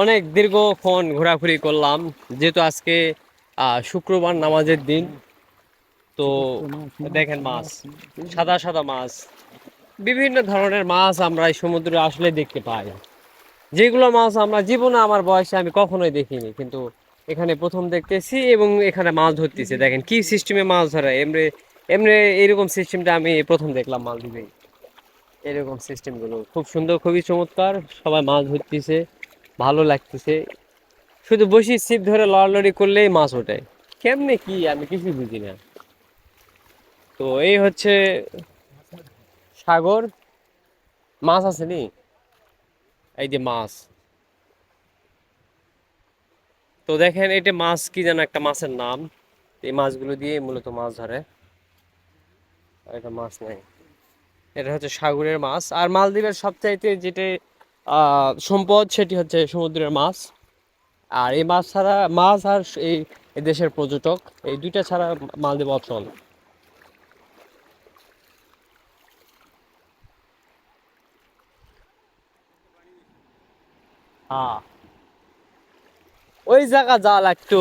অনেক দীর্ঘক্ষণ ঘোরাঘুরি করলাম, যেহেতু আজকে শুক্রবার নামাজের দিন। তো দেখেন মাছ, সাদা সাদা মাছ, বিভিন্ন ধরনের মাছ আমরা এই সমুদ্রে আসলে দেখতে পাই। যেগুলো মাছ আমরা জীবনে আমার বয়সে আমি কখনোই দেখিনি, কিন্তু এখানে প্রথম দেখতেছি এবং এখানে মাছ ধরতেছি। দেখেন কি সিস্টেমে মাছ ধরে, এমনি এমনি এরকম সিস্টেমটা আমি প্রথম দেখলাম মালদ্বীপে। এরকম সিস্টেম গুলো খুব সুন্দর, খুবই চমৎকার। সবাই মাছ ধরতেছে, ভালো লাগতেছে। শুধু বসি ছিপ ধরে লড়ালড়ি করলেই মাছ ওঠে। কেমনে কি আমি কিছুই বুঝি না। তো এই হচ্ছে সাগর। মাছ আছে নি, এই যে মাছ। তো দেখেন এটা মাছ, কি যেন একটা মাছের নাম। এই মাছগুলো দিয়ে মূলত মাছ ধরে। আর এটা মাছ নাই, এটা হচ্ছে সাগরের মাছ। আর মালদ্বীপের সবচাইতে যেটা সম্পদ, সেটি হচ্ছে সমুদ্রের মাছ। আর এই মাছ ছাড়া, মাছ আর এই এই দেশের পর্যটক, এই দুইটা ছাড়া মালদ্বীপ অচল। হ্যাঁ, ওই জায়গা যা লাগতো।